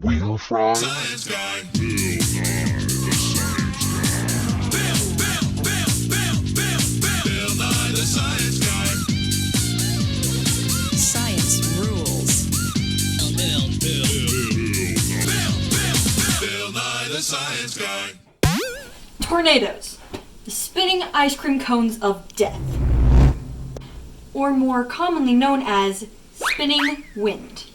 Wheel frog? Science guy. Bill Nye, the science guy. Bill Nye, the science guy. Science rules. Bill Nye, the science guy. Tornadoes, the spinning ice cream cones of death, or more commonly known as spinning wind.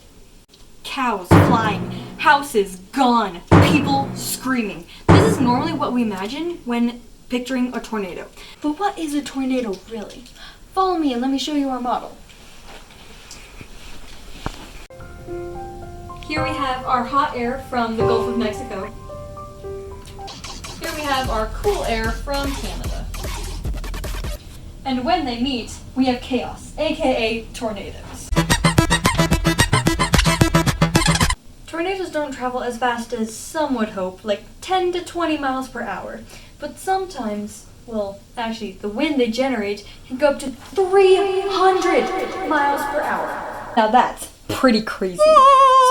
Cows flying, houses gone, people screaming. This is normally what we imagine when picturing a tornado. But what is a tornado really? Follow me and let me show you our model. Here we have our hot air from the Gulf of Mexico. Here we have our cool air from Canada. And when they meet, we have chaos, aka tornadoes. Tornadoes don't travel as fast as some would hope, like 10 to 20 miles per hour. But sometimes, well, actually, the wind they generate can go up to 300 miles per hour. Now that's pretty crazy.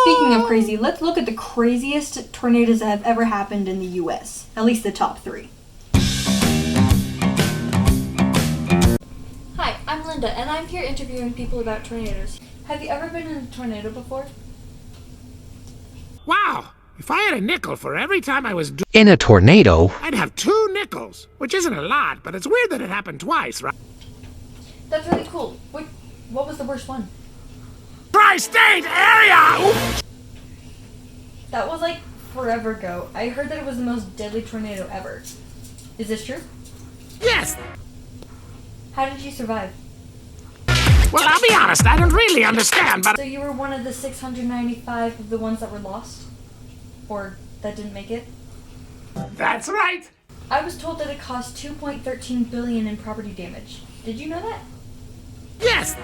Speaking of crazy, let's look at the craziest tornadoes that have ever happened in the US. At least the top 3. Hi, I'm Linda, and I'm here interviewing people about tornadoes. Have you ever been in a tornado before? Wow! If I had a nickel for every time I was In a tornado, I'd have 2 nickels, which isn't a lot, but it's weird that it happened twice, right? That's really cool. What was the worst one? Tri-state area! Ooh. That was like forever ago. I heard that it was the most deadly tornado ever. Is this true? Yes! How did you survive? Well, I'll be honest, I don't really understand, but So you were one of the 695 of the ones that were lost? Or that didn't make it? that's right! I was told that it cost $2.13 billion in property damage. Did you know that? Yes!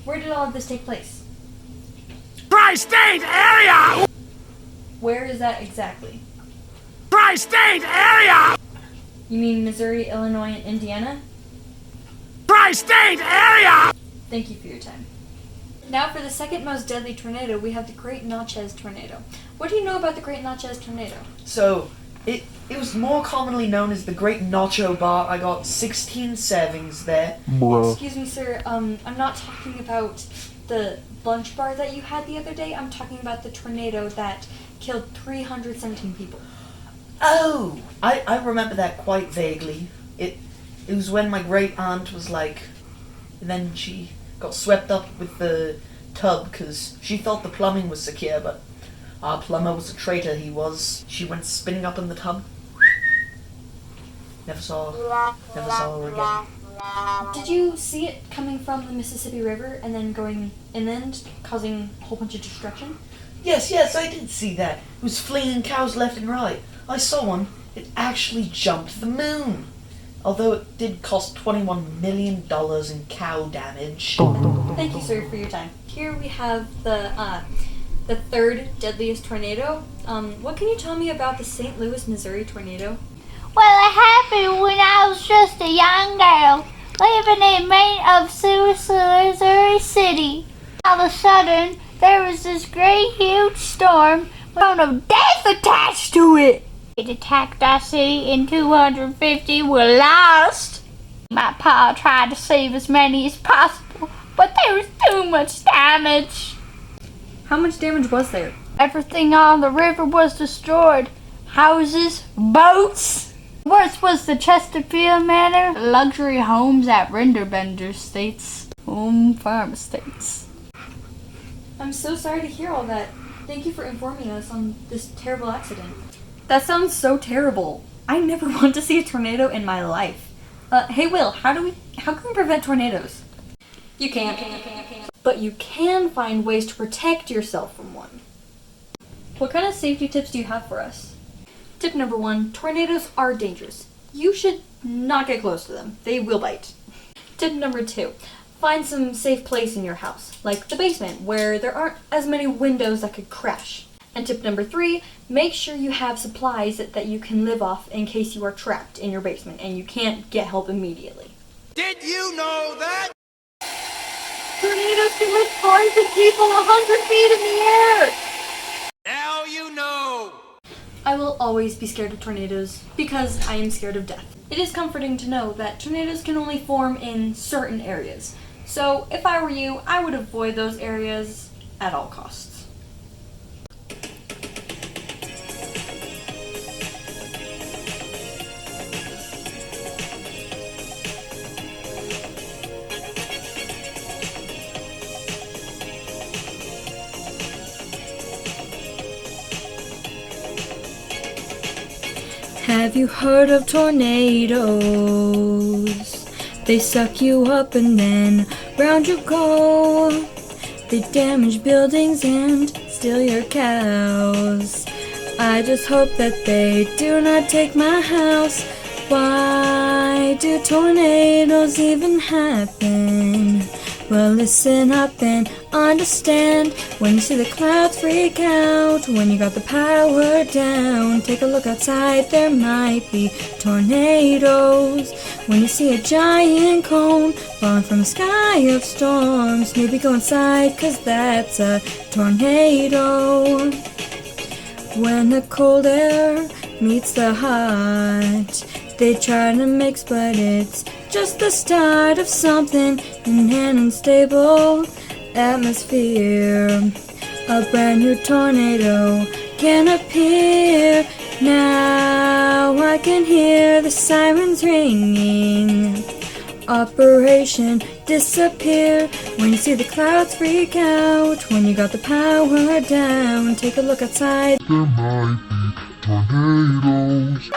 Where did all of this take place? Tri-state area! Ooh. Where is that exactly? Tri-state area! You mean Missouri, Illinois, and Indiana? Tri-state area! Thank you for your time. Now for the second most deadly tornado, we have the Great Natchez Tornado. What do you know about the Great Natchez Tornado? So, it was more commonly known as the Great Nacho Bar. I got 16 servings there. Excuse me, sir. I'm not talking about the lunch bar that you had the other day. I'm talking about the tornado that killed 317 people. Oh! I remember that quite vaguely. It was when my great aunt was like... And then she got swept up with the tub because she thought the plumbing was secure, but our plumber was a traitor, he was. She went spinning up in the tub. Never saw her again. Did you see it coming from the Mississippi River and then going inland, causing a whole bunch of destruction? Yes, I did see that. It was flinging cows left and right. I saw one. It actually jumped the moon. Although it did cost $21 million in cow damage. Thank you, sir, for your time. Here we have the third deadliest tornado. What can you tell me about the St. Louis, Missouri tornado? Well, it happened when I was just a young girl living in Maine of St. Louis, Missouri City. All of a sudden, there was this great huge storm with a cone of death attached to it. It attacked our city and 250 were lost. My pa tried to save as many as possible, but there was too much damage. How much damage was there? Everything on the river was destroyed. Houses, boats. Worst was the Chesterfield Manor, luxury homes at Renderbender Estates, home farm estates. I'm so sorry to hear all that. Thank you for informing us on this terrible accident. That sounds so terrible. I never want to see a tornado in my life. Hey Will, how can we prevent tornadoes? You can't. But you can find ways to protect yourself from one. What kind of safety tips do you have for us? Tip number 1, tornadoes are dangerous. You should not get close to them. They will bite. Tip number 2, find some safe place in your house, like the basement, where there aren't as many windows that could crash. And tip number 3, make sure you have supplies that you can live off in case you are trapped in your basement and you can't get help immediately. Did you know that? Tornadoes can lift cars and people 100 feet in the air! Yeah, I will always be scared of tornadoes because I am scared of death. It is comforting to know that tornadoes can only form in certain areas. So if I were you, I would avoid those areas at all costs. Have you heard of tornadoes? They suck you up and then round you go. They damage buildings and steal your cows. I just hope that they do not take my house. Why do tornadoes even happen? Well, listen up and understand. When you see the clouds freak out, when you got the power down, take a look outside, there might be tornadoes. When you see a giant cone falling from the sky of storms, maybe go inside, 'cause that's a tornado. When the cold air meets the hot, they try to mix, but it's just the start of something in an unstable atmosphere. A brand new tornado can appear. Now I can hear the sirens ringing. Operation Disappear. When you see the clouds freak out, when you got the power down, take a look outside. There might be tornadoes.